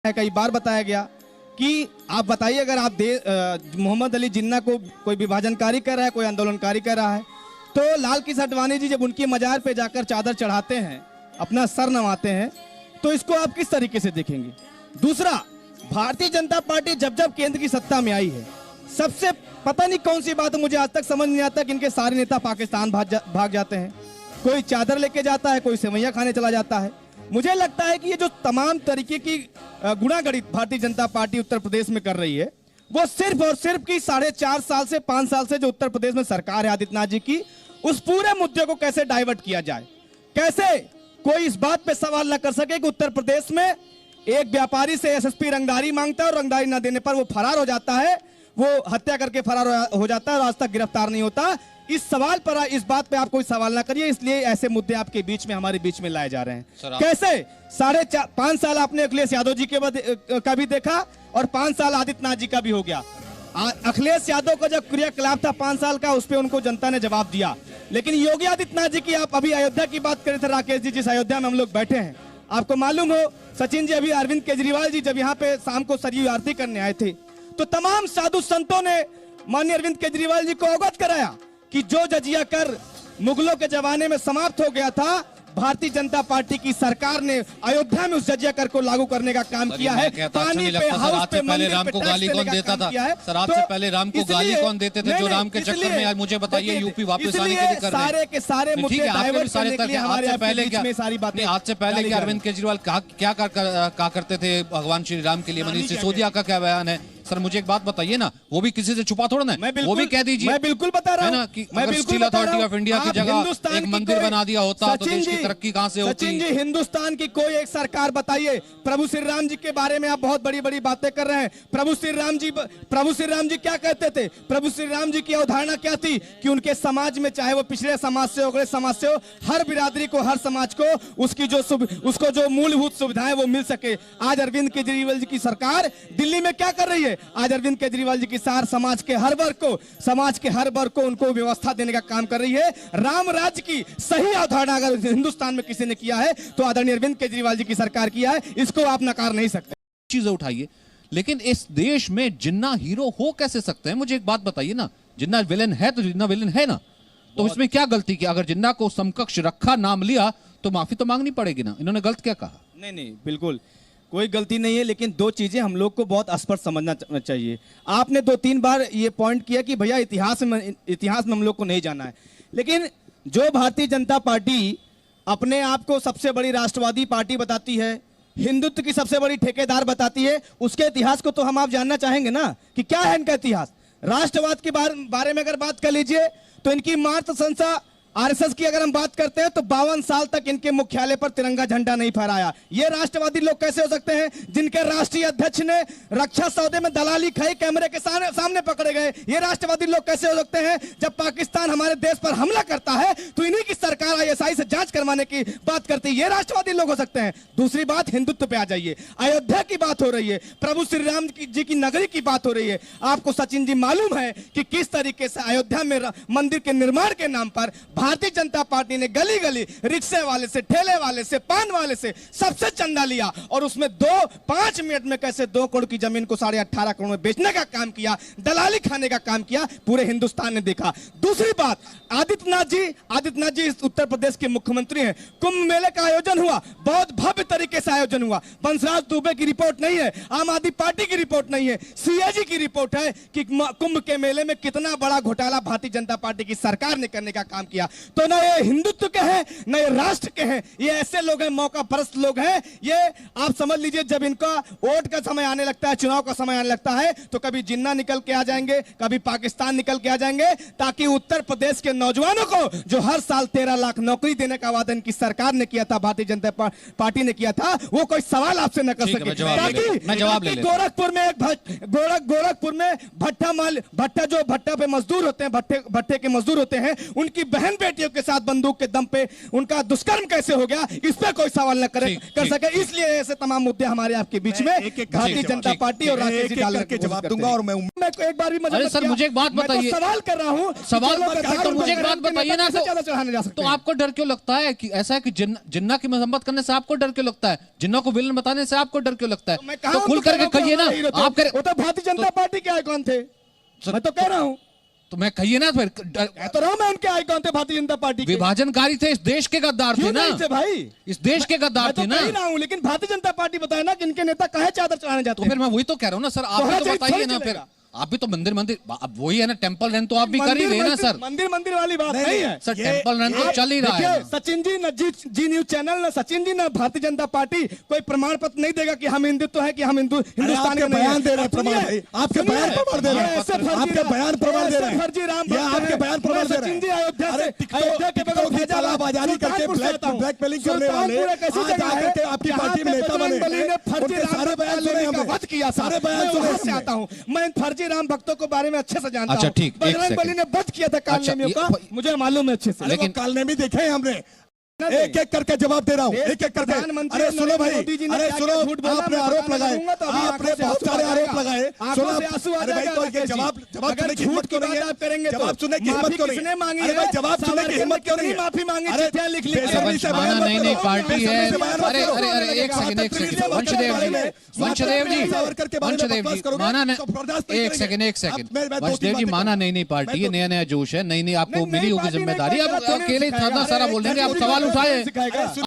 कई बार बताया गया कि आप बताइए, अगर आप मोहम्मद अली जिन्ना को कोई विभाजनकारी कर रहा है, कोई आंदोलनकारी कर रहा है, तो लाल किस अडवाणी जी जब उनकी मजार पे जाकर चादर चढ़ाते हैं, अपना सर नवाते हैं, तो इसको आप किस तरीके से देखेंगे? दूसरा, भारतीय जनता पार्टी जब जब केंद्र की सत्ता में आई है, सबसे पता नहीं कौन सी बात मुझे आज तक समझ नहीं आता कि इनके सारे नेता पाकिस्तान भाग जाते हैं। कोई चादर लेके जाता है, कोई सेवैया खाने चला जाता है। मुझे लगता है कि ये जो तमाम तरीके की गुनागणित भारतीय जनता पार्टी उत्तर प्रदेश में कर रही है, वो सिर्फ और सिर्फ की 4.5 साल से 5 साल से जो उत्तर प्रदेश में सरकार है आदित्यनाथ जी की, उस पूरे मुद्दे को कैसे डाइवर्ट किया जाए, कैसे कोई इस बात पे सवाल न कर सके कि उत्तर प्रदेश में एक व्यापारी से एसएसपी रंगदारी मांगता है और रंगदारी न देने पर वो फरार हो जाता है, वो हत्या करके फरार हो जाता है और आज तक गिरफ्तार नहीं होता। इस सवाल पर, इस बात पे आप कोई सवाल ना करिए, इसलिए ऐसे मुद्दे आपके बीच में, हमारे बीच में लाए जा रहे हैं। कैसे 5.5 साल आपने अखिलेश यादव जी का भी देखा और 5 साल आदित्यनाथ जी का भी हो गया। अखिलेश यादव का जब क्रियाकलाप था 5 साल का, उस पर उनको जनता ने जवाब दिया। लेकिन योगी आदित्यनाथ जी की, आप अभी अयोध्या की बात करे थे राकेश जी, जिस अयोध्या में हम लोग बैठे हैं, आपको मालूम हो सचिन जी, अभी अरविंद केजरीवाल जी जब यहाँ पे शाम को सरयू आरती करने आए थे, तो तमाम साधु संतों ने माननीय अरविंद केजरीवाल जी को अवगत कराया कि जो जजिया कर मुगलों के जमाने में समाप्त हो गया था, भारतीय जनता पार्टी की सरकार ने अयोध्या में उस जजिया कर को लागू करने का काम किया है। पानी पे, हाउस पे, पहले राम को गाली कौन देता था? सर, आपसे पहले राम को गाली कौन देते थे? जो राम के चक्कर में, मुझे बताइए, यूपी वापस आने के लिए कर रहे हैं। सारे के सारे मुद्दे डाइवर्ट करने के लिए हमारे सारी बातें, आज से पहले क्या अरविंद केजरीवाल क्या करते थे भगवान श्री राम के लिए? मनीष सिसोदिया का क्या बयान है? सर मुझे एक बात बताइए ना, वो भी किसी से छुपा थोड़ा ना, वो भी कह दीजिए। मैं बिल्कुल बता रहा हूं कि अगर स्टील अथॉरिटी ऑफ इंडिया की जगह एक मंदिर बना दिया होता तो देश की तरक्की कहां से होती? सचिन जी, हिंदुस्तान की कोई एक सरकार बताइए। प्रभु श्री राम जी के बारे में आप बहुत बड़ी बड़ी बातें कर रहे हैं। प्रभु श्री राम जी क्या कहते थे? प्रभु श्री राम जी की अवधारणा क्या थी कि उनके समाज में, चाहे वो पिछड़े समाज से हो, अगले समाज से हो, हर बिरादरी को, हर समाज को उसको जो मूलभूत सुविधाएं वो मिल सके। आज अरविंद केजरीवाल जी की सरकार दिल्ली में क्या कर रही है? आज अरविंद केजरीवाल जी की सरकार समाज के हर वर्ग को उनको व्यवस्था देने का काम कर रही है। राम राज्य की सही अवधारणा अगर हिंदुस्तान में किसी ने किया है तो आदरणीय अरविंद केजरीवाल जी की सरकार किया है, इसको आप नकार नहीं सकते। चीजें उठाइए, लेकिन इस देश में जिन्ना हीरो हो कैसे सकते हैं? मुझे एक बात बताइए ना, जिन्ना विलेन है तो जिन्ना विलेन है ना, तो इसमें क्या गलती की? अगर जिन्ना को समकक्ष रखा, नाम लिया, तो माफी तो मांगनी पड़ेगी ना। इन्होंने गलत क्या कहा? नहीं, बिल्कुल कोई गलती नहीं है, लेकिन दो चीजें हम लोग को बहुत स्पष्ट समझना चाहिए। आपने 2-3 बार ये पॉइंट किया कि भैया इतिहास में हम लोग को नहीं जाना है, लेकिन जो भारतीय जनता पार्टी अपने आप को सबसे बड़ी राष्ट्रवादी पार्टी बताती है, हिंदुत्व की सबसे बड़ी ठेकेदार बताती है, उसके इतिहास को तो हम आप जानना चाहेंगे ना कि क्या है इनका इतिहास। राष्ट्रवाद के बारे में अगर बात कर लीजिए तो इनकी मातृ संस्था आरएसएस की अगर हम बात करते हैं तो 52 साल तक इनके मुख्यालय पर तिरंगा झंडा नहीं फहराया। ये राष्ट्रवादी लोग कैसे हो सकते हैं जिनके राष्ट्रीय अध्यक्ष ने रक्षा सौदे में दलाली खाई, कैमरे के सामने पकड़े गए? ये राष्ट्रवादी लोग कैसे हो सकते हैं जब पाकिस्तान हमारे देश पर हमला करता है तो इन्हीं की सरकार आईएसआई से जांच करवाने की बात करती है? ये राष्ट्रवादी लोग हो सकते हैं। दूसरी बात, हिंदुत्व पे आ जाइए। अयोध्या की बात हो रही है, प्रभु श्री राम जी की नगरी की बात हो रही है। आपको सचिन जी मालूम है कि किस तरीके से अयोध्या में मंदिर के निर्माण के नाम पर भारतीय जनता पार्टी ने गली गली रिक्शे वाले से, ठेले वाले से, पान वाले से सबसे चंदा लिया और उसमें 5 मिनट में कैसे 2 करोड़ की जमीन को 18.5 करोड़ में बेचने का काम किया, दलाली खाने का काम किया, पूरे हिंदुस्तान ने देखा। दूसरी बात, आदित्यनाथ जी उत्तर प्रदेश के मुख्यमंत्री हैं। कुंभ मेले का आयोजन हुआ, बहुत भव्य तरीके से आयोजन हुआ। बंसराज दुबे की रिपोर्ट नहीं है, आम आदमी पार्टी की रिपोर्ट नहीं है, सीएजी की रिपोर्ट है कि कुंभ के मेले में कितना बड़ा घोटाला भारतीय जनता पार्टी की सरकार ने करने का काम किया। तो न ये हिंदुत्व के हैं, न ये राष्ट्र के हैं, ये ऐसे लोग हैं, मौका परस्त लोग हैं। ये आप समझ लीजिए, जब इनका वोट का समय आने लगता है, चुनाव का समय आने लगता है, तो कभी जिन्ना निकल के आ जाएंगे, कभी पाकिस्तान निकल के आ जाएंगे, ताकि उत्तर प्रदेश के नौजवानों को जो हर साल 13 लाख नौकरी देने का वादा इनकी सरकार ने किया था, भारतीय जनता पार्टी ने किया था, वो कोई सवाल आपसे न कर सके। ताकि गोरखपुर में भट्टा पे मजदूर होते हैं, भट्टे के मजदूर होते हैं, उनकी बहन बेटियों के साथ बंदूक के दम पे उनका दुष्कर्म कैसे हो गया, इस पे कोई सवाल न कर सके। इसलिए ऐसे तमाम मुद्दे हमारे आपके बीच में भारतीय जनता पार्टी और राकेश जी डालने के जवाब दूंगा। और मैं एक बार भी अरे सर मुझे एक बात बताइए, सवाल कर रहा हूँ, सवाल तो मुझे एक बात बताइए ना, चढ़ाने जा सकते तो आपको डर क्यों लगता है कि ऐसा है कि जिन्ना की मजम्मत करने से आपको डर क्यों लगता है, जिन्ना को विलन बताने से आपको डर क्यों लगता है? तो खुल करके कहिए ना आप। वो तो भारतीय जनता पार्टी के आइकॉन थे, मैं तो कह रहा हूँ। तो मैं कहिए ना फिर, तो रहा मैं उनके आइकॉन थे भारतीय जनता पार्टी के। विभाजनकारी थे, इस देश के गद्दार थे ना भाई, इस देश के गद्दार थे ना। मैं तो लेकिन भारतीय जनता पार्टी बताए ना कि इनके नेता काहे चादर चढ़ाने जाते हैं। तो फिर मैं वही तो कह रहा हूँ ना सर, आप भी तो बताइए ना फिर। आप भी तो मंदिर अब वही है ना, टेंपल रन तो आप भी कर ही रहे हैं ना सर। मंदिर वाली बात नहीं है सर, टेंपल रन तो चल ही रहा है। सचिन जी न जी न्यूज चैनल न सचिन जी न भारतीय जनता पार्टी कोई प्रमाण पत्र नहीं देगा कि हम हिंदुत्व है, कि हम हिंदुस्तान के बयान दे रहे हैं, प्रमाण आपके बयान प्रमाण दे रहे हैं, आपके बयान प्रमाण दे रहे हैं, फर्जी राम आपके बयान प्रमाण दे रहे हैं। सचिन जी अयोध्या के बगल फैजाबाद आजादी करके ब्लैकमेलिंग करने वाले आज आकर के आपकी पार्टी में नेता बने, फर्जी सारे बयान सुने हमने, वध किया, सारे बयान सुने से आता हूँ मैं। फर्जी राम भक्तों को बारे में अच्छे से जानता हूं। अच्छा ठीक, बजरंग बली ने वध किया था कालनेमियों का, मुझे मालूम है अच्छे से। लेकिन कालनेमी देखे हमने, एक एक करके जवाब दे रहा हूँ, एक एक करके। अरे सुनो भाई, अरे सुनो, आपने आरोप लगाए, आपने बहुत सारे आरोप लगाए। सुनो, अरे भाई तो ये जवाब सुनने की हिम्मत क्यों नहीं है? जवाब सुनने की हिम्मत क्यों नहीं? अरे भाई जवाब सुनने की हिम्मत क्यों नहीं है? माफी मांगी, अरे लिख नई नई पार्टी है। अरे अरे अरे एक सेकंड वंशदेव जी माना नहीं, एक सेकंड वंशदेव जी माना नई पार्टी है, नया नया जोश है, नई आपको मिली होगी जिम्मेदारी। अब अकेले इतना सारा बोल देंगे, आप सवाल उठाए।